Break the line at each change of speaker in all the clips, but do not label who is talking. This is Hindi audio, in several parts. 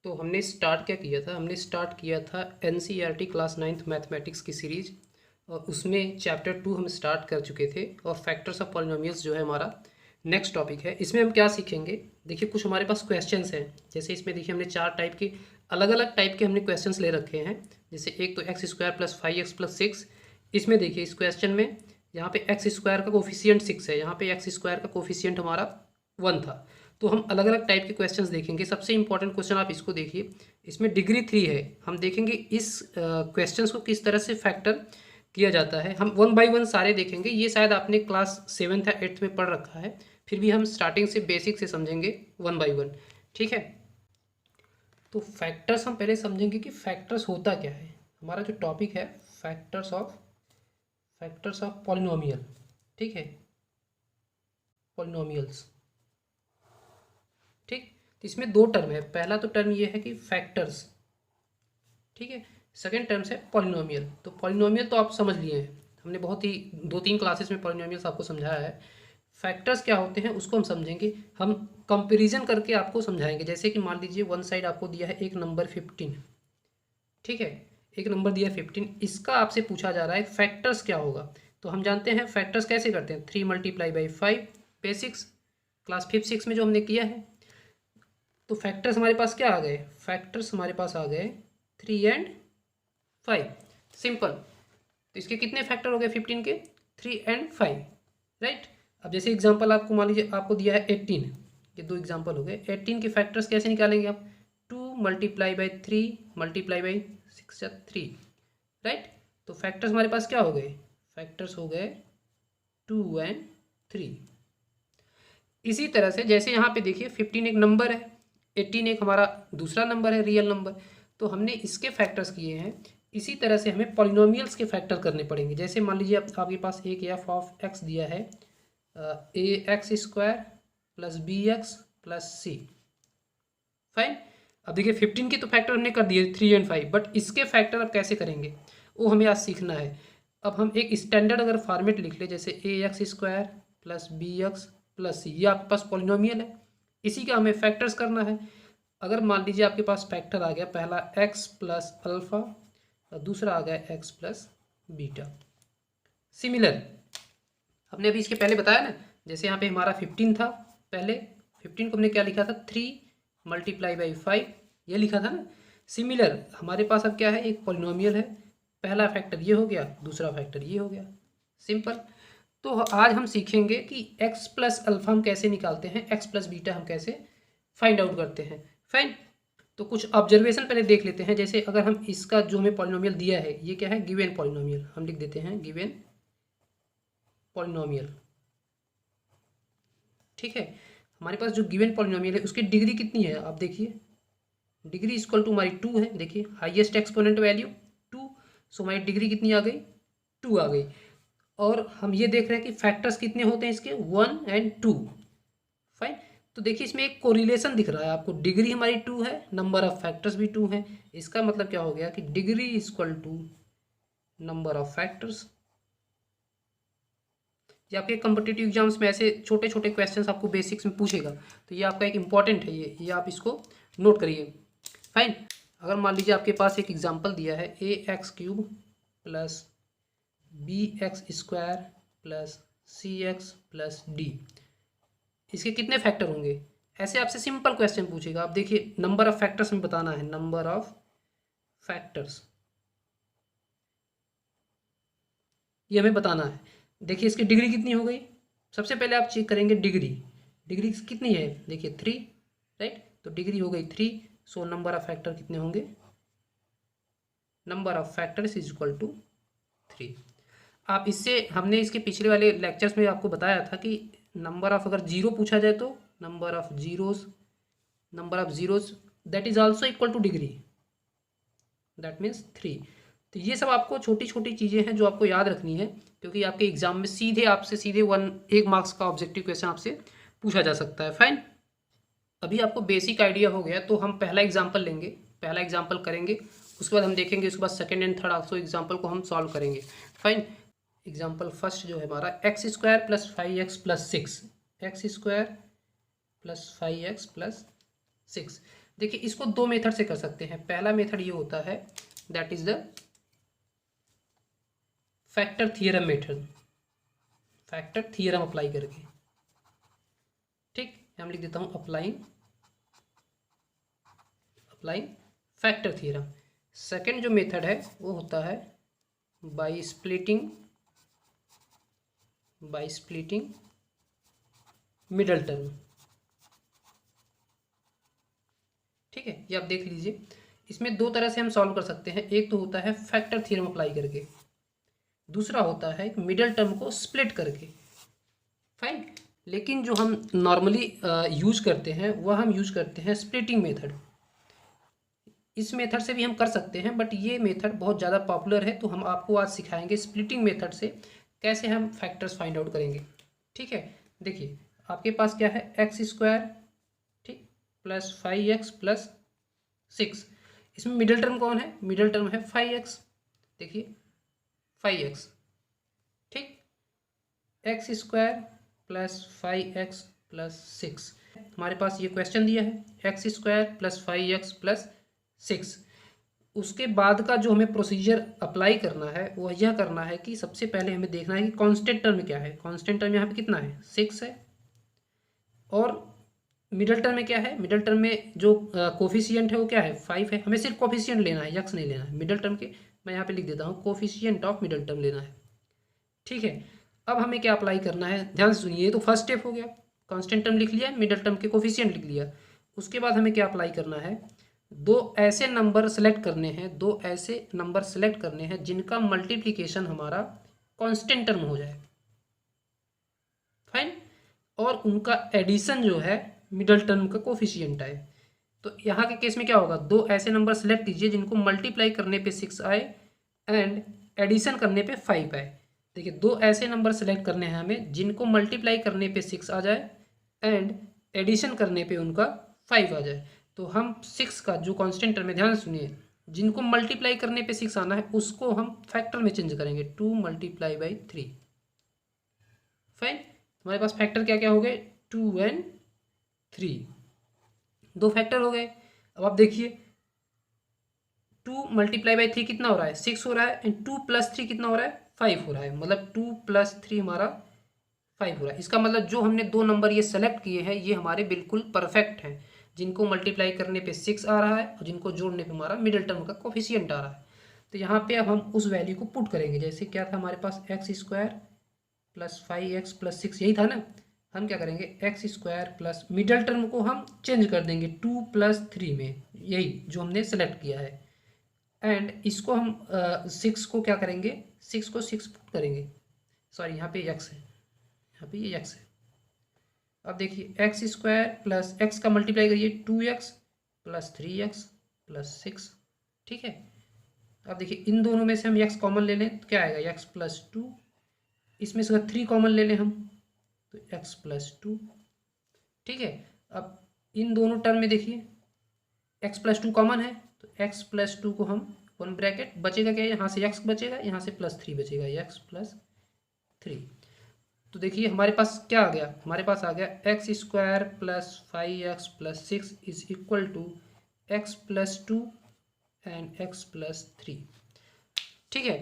तो हमने स्टार्ट क्या किया था, हमने स्टार्ट किया था NCERT क्लास 9th मैथमेटिक्स की सीरीज, और उसमें चैप्टर 2 हम स्टार्ट कर चुके थे। और फैक्टर्स ऑफ पॉलिनोमियल्स जो है हमारा नेक्स्ट टॉपिक है। इसमें हम क्या सीखेंगे, देखिए कुछ हमारे पास क्वेश्चंस हैं। जैसे इसमें देखिए हमने 4 टाइप के अलग अलग टाइप के हमने क्वेश्चंस ले रखे हैं। जैसे एक तो x² + 5x + 6। इसमें देखिए इस क्वेश्चन में यहाँ पे x² का कोफिशिएंट 6 है, यहाँ पे x² का कोफिशिएंट हमारा 1 था। तो हम अलग अलग टाइप के क्वेश्चंस देखेंगे। सबसे इंपॉर्टेंट क्वेश्चन आप इसको देखिए, इसमें डिग्री 3 है। हम देखेंगे इस क्वेश्चंस को किस तरह से फैक्टर किया जाता है। हम 1 बाय 1 सारे देखेंगे। ये शायद आपने क्लास 7th या 8th में पढ़ रखा है, फिर भी हम स्टार्टिंग से बेसिक से समझेंगे 1 बाय 1। ठीक है, तो फैक्टर्स हम पहले समझेंगे कि फैक्टर्स होता क्या है। हमारा जो टॉपिक है फैक्टर्स ऑफ पॉलिनोमियल। ठीक है, पॉलिनोमियल्स। ठीक, तो इसमें 2 टर्म है। पहला तो टर्म ये है कि फैक्टर्स, ठीक है। सेकेंड टर्म है पॉलिनोमियल। तो पॉलिनोमियल तो आप समझ लिए हैं, हमने बहुत ही 2-3 क्लासेस में पॉलिनोमियल्स आपको समझाया है। फैक्टर्स क्या होते हैं उसको हम समझेंगे। हम कंपैरिजन करके आपको समझाएंगे। जैसे कि मान लीजिए वन साइड आपको दिया है एक नंबर 15, ठीक है, एक नंबर दिया 15, इसका आपसे पूछा जा रहा है फैक्टर्स क्या होगा। तो हम जानते हैं फैक्टर्स कैसे करते हैं, 3 × 5, बेसिक्स क्लास 5 6 में जो हमने किया है। तो फैक्टर्स हमारे पास क्या आ गए, फैक्टर्स हमारे पास आ गए 3 और 5, सिंपल। तो इसके कितने फैक्टर हो गए 15 के, 3 और 5, राइट। अब जैसे एग्जांपल आपको मान लीजिए आपको दिया है 18, ये 2 एग्जांपल हो गए। 18 के फैक्टर्स कैसे निकालेंगे आप, 2 × 3 × 6 3, राइट। तो फैक्टर्स हमारे पास क्या हो गए, फैक्टर्स हो गए 2 और 3। इसी तरह से जैसे यहाँ पे देखिए 15 एक नंबर है, 18 एक हमारा दूसरा नंबर है, रियल नंबर। तो हमने इसके फैक्टर्स किए हैं। इसी तरह से हमें पॉलिनोमियल्स के फैक्टर करने पड़ेंगे। जैसे मान लीजिए आपके पास एक f(x) दिया है, ax² + bx + c, फाइन। अब देखिए 15 के तो फैक्टर हमने कर दिए 3 और 5, बट इसके फैक्टर अब कैसे करेंगे वो हमें आज सीखना है। अब हम एक स्टैंडर्ड अगर फॉर्मेट लिख ले, जैसे ax² + bx + c, ये आपके पास पॉलिनोमियल है, इसी का हमें फैक्टर्स करना है। अगर मान लीजिए आपके पास फैक्टर आ गया, पहला x + अल्फ़ा और दूसरा आ गया x + बीटा। सिमिलर हमने अभी इसके पहले बताया ना, जैसे यहाँ पे हमारा 15 था, पहले 15 को हमने क्या लिखा था, 3 × 5, ये लिखा था ना। सिमिलर हमारे पास अब क्या है, एक पॉलिनोमियल है, पहला फैक्टर ये हो गया, दूसरा फैक्टर ये हो गया, सिंपल। तो आज हम सीखेंगे कि x + अल्फ़ा हम कैसे निकालते हैं, x + बीटा हम कैसे फाइंड आउट करते हैं, फाइन। तो कुछ ऑब्जर्वेशन पहले देख लेते हैं। जैसे अगर हम इसका जो हमें पॉलिनोमियल दिया है, ये क्या है, गिवन पॉलिनोमियल, हम लिख देते हैं गिवन पॉलिनोमियल, ठीक है। हमारे पास जो गिवन पॉलिनोमियल है उसकी डिग्री कितनी है, आप देखिए, डिग्री इक्वल टू हमारी 2 है। देखिए हाईएस्ट एक्सपोनेंट वैल्यू 2, सो हमारी डिग्री कितनी आ गई, 2 आ गई। और हम ये देख रहे हैं कि फैक्टर्स कितने होते हैं इसके, 1 और 2, फाइन। तो देखिए इसमें एक कोरिलेशन दिख रहा है आपको, डिग्री हमारी 2 है, नंबर ऑफ फैक्टर्स भी 2 है। इसका मतलब क्या हो गया कि degree equal to number of factors. ये आपके कॉम्पिटिटिव एग्जाम्स में ऐसे छोटे छोटे क्वेश्चंस आपको बेसिक्स में पूछेगा, तो ये आपका एक इंपॉर्टेंट है, ये आप इसको नोट करिए, फाइन। अगर मान लीजिए आपके पास एक एग्जांपल दिया है ax³ + bx² + cx + d, इसके कितने फैक्टर होंगे, ऐसे आपसे सिंपल क्वेश्चन पूछेगा। आप देखिए नंबर ऑफ फैक्टर्स में बताना है, नंबर ऑफ फैक्टर्स ये हमें बताना है। देखिए इसकी डिग्री कितनी हो गई, सबसे पहले आप चेक करेंगे डिग्री, डिग्री कितनी है, देखिए 3, राइट। तो डिग्री हो गई 3, सो नंबर ऑफ फैक्टर कितने होंगे, number of factors is equal to 3। आप इससे, हमने इसके पिछले वाले लेक्चर्स में आपको बताया था कि नंबर ऑफ अगर 0 पूछा जाए तो number of zeros that is also equal two degree, that means 3। तो ये सब आपको छोटी छोटी चीज़ें हैं जो आपको याद रखनी है, क्योंकि आपके एग्जाम में सीधे आपसे 1 मार्क्स का ऑब्जेक्टिव क्वेश्चन आपसे पूछा जा सकता है, फाइन। अभी आपको बेसिक आइडिया हो गया, तो हम पहला एग्जाम्पल लेंगे, पहला एग्जाम्पल करेंगे, उसके बाद हम देखेंगे, उसके बाद second and third also example को हम सॉल्व करेंगे, फाइन। एग्जाम्पल फर्स्ट जो है हमारा x² + 5x + 6, x² + 5x + 6। देखिए इसको दो मेथड से कर सकते हैं। पहला मेथड ये होता है, that is the factor theorem method, factor theorem apply करके। ठीक, हम लिख देता हूँ अप्लाइंग फैक्टर थियरम। सेकंड जो मेथड है वो होता है बाय स्प्लिटिंग मिडल टर्म। ठीक है, ये आप देख लीजिए। इसमें दो तरह से हम सॉल्व कर सकते हैं। एक तो होता है फैक्टर थ्योरम अप्लाई करके, दूसरा होता है मिडल टर्म को स्प्लिट करके। फाइन, लेकिन जो हम नॉर्मली यूज करते हैं वह हम यूज करते हैं स्प्लिटिंग मेथड। इस मेथड से भी हम कर सकते हैं, बट ये मेथड बहुत ज़्यादा पॉपुलर है, तो हम आपको आज सिखाएंगे स्प्लिटिंग मेथड से कैसे हम फैक्टर्स फाइंड आउट करेंगे। ठीक है, देखिए आपके पास क्या है, एक्स स्क्वायर, ठीक, प्लस 5x प्लस 6। इसमें मिडिल टर्म कौन है, मिडिल टर्म है 5x। देखिए 5x, ठीक, x square plus 5x plus 6। हमारे पास ये क्वेश्चन दिया है, x square plus 5x plus 6। उसके बाद का जो हमें प्रोसीजर अप्लाई करना है वह यह करना है कि सबसे पहले हमें देखना है कि कांस्टेंट टर्म क्या है। कांस्टेंट टर्म यहाँ पे कितना है, 6 है। और मिडल टर्म में क्या है, मिडल टर्म में जो कोफिशियंट है वो क्या है, 5 है। हमें सिर्फ कोफिशियंट लेना है, यक्स नहीं लेना है। मिडल टर्म के मैं यहाँ पे लिख देता हूँ कोफिशियंट ऑफ मिडल टर्म लेना है। ठीक है, अब हमें क्या अप्लाई करना है, ध्यान से सुनिए। ये तो फर्स्ट स्टेप हो गया, कांस्टेंट टर्म लिख लिया, मिडल टर्म के कोफिशियंट लिख लिया। उसके बाद हमें क्या अप्लाई करना है, दो ऐसे नंबर सेलेक्ट करने हैं, दो ऐसे नंबर सेलेक्ट करने हैं जिनका मल्टीप्लिकेशन हमारा कांस्टेंट टर्म हो जाए। फाइन, और उनका एडिशन जो है मिडल टर्म का कोफिशियंट आए। तो यहाँ के केस में क्या होगा, दो ऐसे नंबर सेलेक्ट कीजिए जिनको मल्टीप्लाई करने पे 6 आए एंड एडिशन करने पे 5 आए। देखिए दो ऐसे नंबर सेलेक्ट करने हैं हमें जिनको मल्टीप्लाई करने पे 6 आ जाए एंड एडिशन करने पे उनका 5 आ जाए। तो हम 6 का जो कांस्टेंट टर्म है, ध्यान सुनिए, जिनको मल्टीप्लाई करने पे 6 आना है उसको हम फैक्टर में चेंज करेंगे, 2 मल्टीप्लाई बाई 3। फाइन, हमारे पास फैक्टर क्या क्या हो गए, 2 एंड 3, दो फैक्टर हो गए। अब आप देखिए 2 मल्टीप्लाई बाई 3 कितना हो रहा है, 6 हो रहा है, एंड 2 प्लस 3 कितना हो रहा है, 5 हो रहा है। मतलब 2 प्लस 3 हमारा 5 हो रहा है। इसका मतलब जो हमने दो नंबर ये सेलेक्ट किए हैं ये हमारे बिल्कुल परफेक्ट हैं, जिनको मल्टीप्लाई करने पे 6 आ रहा है और जिनको जोड़ने पे हमारा मिडिल टर्म का कोफिशियंट आ रहा है। तो यहाँ पे अब हम उस वैल्यू को पुट करेंगे। जैसे क्या था हमारे पास, X square plus 5x plus 6, यही था ना। हम क्या करेंगे, X square plus middle term को हम चेंज कर देंगे 2 प्लस 3 में, यही जो हमने सेलेक्ट किया है। एंड इसको हम 6 को क्या करेंगे, 6 को 6 पुट करेंगे, सॉरी यहाँ पे x है, यहाँ पे ये x है। अब देखिए एक्स स्क्वायर प्लस एक्स का मल्टीप्लाई करिए 2x प्लस 3x प्लस 6। ठीक है, अब देखिए इन दोनों में से हम x कॉमन ले लें तो क्या आएगा, x प्लस 2। इसमें से अगर 3 कॉमन ले लें हम तो x प्लस 2। ठीक है, अब इन दोनों टर्म में देखिए x प्लस 2 कॉमन है तो x प्लस 2 को हम वन ब्रैकेट, बचेगा क्या, यहाँ से x बचेगा, यहाँ से प्लस 3 बचेगा, x प्लस 3। तो देखिए हमारे पास क्या आ गया, हमारे पास आ गया x square plus 5x plus 6 is equal to x plus 2 and x plus 3। ठीक है,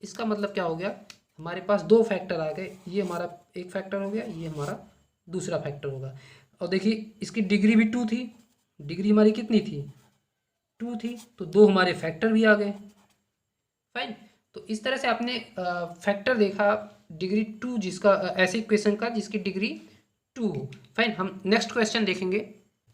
इसका मतलब क्या हो गया, हमारे पास दो फैक्टर आ गए। ये हमारा एक फैक्टर हो गया, ये हमारा दूसरा फैक्टर होगा। और देखिए इसकी डिग्री भी 2 थी, डिग्री हमारी कितनी थी, 2 थी, तो दो हमारे फैक्टर भी आ गए। फाइन, तो इस तरह से आपने फैक्टर देखा डिग्री 2, जिसका ऐसे इक्वेशन का जिसकी डिग्री 2 हो। फाइन, हम नेक्स्ट क्वेश्चन देखेंगे।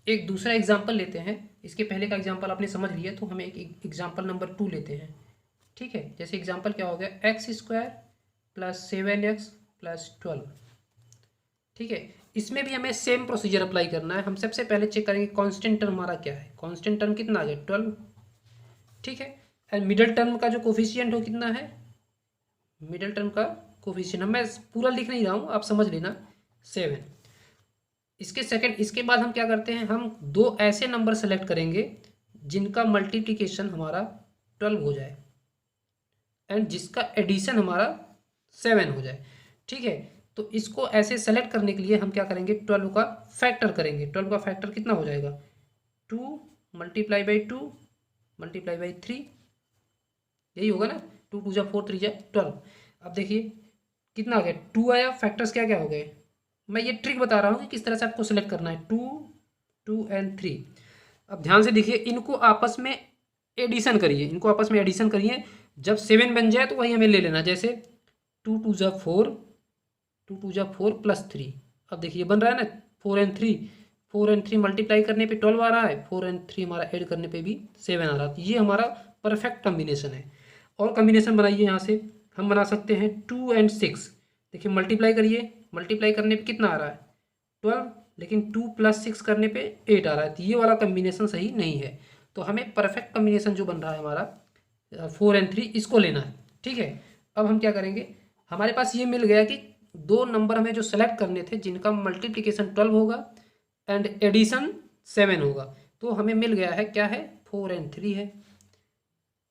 एक दूसरा एग्जाम्पल लेते हैं। इसके पहले का एग्जाम्पल आपने समझ लिया, तो हमें एक एग्जाम्पल नंबर 2 लेते हैं। ठीक है, जैसे एग्जाम्पल क्या हो गया, x square plus 7x plus 12। ठीक है, इसमें भी हमें सेम प्रोसीजर अप्लाई करना है। हम सबसे पहले चेक करेंगे कांस्टेंट टर्म हमारा क्या है, कांस्टेंट टर्म कितना आ गया, 12। ठीक है, एंड मिडल टर्म का जो कोफिशियंट हो कितना है, मिडल टर्म का कोफिशियंट मैं पूरा लिख नहीं रहा हूँ, आप समझ लेना, 7। इसके बाद हम क्या करते हैं, हम दो ऐसे नंबर सेलेक्ट करेंगे जिनका मल्टीप्लिकेशन हमारा 12 हो जाए एंड जिसका एडिशन हमारा 7 हो जाए। ठीक है, तो इसको ऐसे सेलेक्ट करने के लिए हम क्या करेंगे, 12 का फैक्टर करेंगे। 12 का फैक्टर कितना हो जाएगा, 2 मल्टीप्लाई बाई 2 मल्टीप्लाई बाई 3, यही होगा ना। 2 2 जा 4 3 जा 12। अब देखिए कितना आ गया, 2 आया, फैक्टर्स क्या क्या हो गए। मैं ये ट्रिक बता रहा हूँ कि किस तरह से आपको सेलेक्ट करना है, 2 2 एंड 3। अब ध्यान से देखिए, इनको आपस में एडिशन करिए, इनको आपस में एडिशन करिए। जब 7 बन जाए तो वही हमें ले लेना। जैसे 2 2 जा 4 2 2 जा 4 प्लस 3। अब देखिए बन रहा है ना 4 एंड 3, 4 एंड 3 मल्टीप्लाई करने पे 12 आ रहा है, 4 एंड 3 हमारा ऐड करने पे भी 7 आ रहा है। तो ये हमारा परफेक्ट कम्बिनेशन है। और कम्बिनेशन बनाइए, यहाँ से हम बना सकते हैं 2 एंड 6। देखिए मल्टीप्लाई करिए, मल्टीप्लाई करने पे कितना आ रहा है 12, लेकिन 2 प्लस 6 करने पे 8 आ रहा है। तो ये वाला कम्बिनेशन सही नहीं है। तो हमें परफेक्ट कम्बिनेशन जो बन रहा है हमारा 4 एंड 3, इसको लेना है। ठीक है, अब हम क्या करेंगे, हमारे पास ये मिल गया कि दो नंबर हमें जो सेलेक्ट करने थे जिनका मल्टीप्लिकेशन 12 होगा एंड एडिशन 7 होगा। तो हमें मिल गया है, क्या है, 4 एंड 3 है।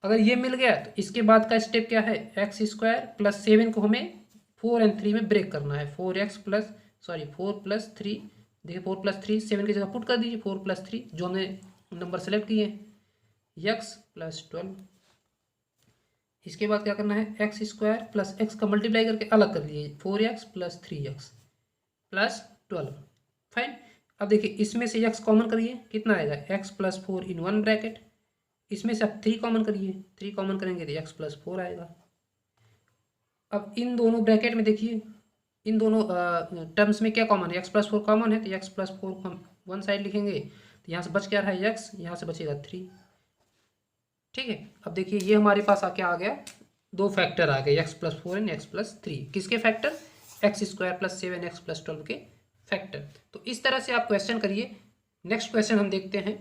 अगर ये मिल गया तो इसके बाद का स्टेप क्या है, एक्स स्क्वायर प्लस 7 को हमें 4 एंड 3 में ब्रेक करना है। 4 प्लस 3, देखिए 4 प्लस 3 7 की जगह पुट कर दीजिए, 4 प्लस 3 जो हमने नंबर सेलेक्ट किए, एक्स प्लस 12। इसके बाद क्या करना है, एक्स स्क्वायर प्लस एक्स का मल्टीप्लाई करके अलग कर लीजिए, 4x plus 3x plus 12। Fine. अब देखिए इसमें से x कॉमन करिए, कितना आएगा, x plus 4 in one bracket. इसमें से आप 3 कॉमन करिए, 3 कॉमन करेंगे तो x प्लस 4 आएगा। अब इन दोनों ब्रैकेट में देखिए, इन दोनों टर्म्स में क्या कॉमन है, x प्लस 4 कॉमन है, तो x प्लस 4 को हम वन साइड लिखेंगे, तो यहाँ से बच क्या रहा है x, यहाँ से बचेगा 3। ठीक है, अब देखिए ये हमारे पास क्या आ गया, दो फैक्टर आ गए, x plus 4 and x plus 3। किसके factor, x square plus 7 x plus 12 के फैक्टर। तो इस तरह से आप क्वेश्चन करिए। नेक्स्ट क्वेश्चन हम देखते हैं।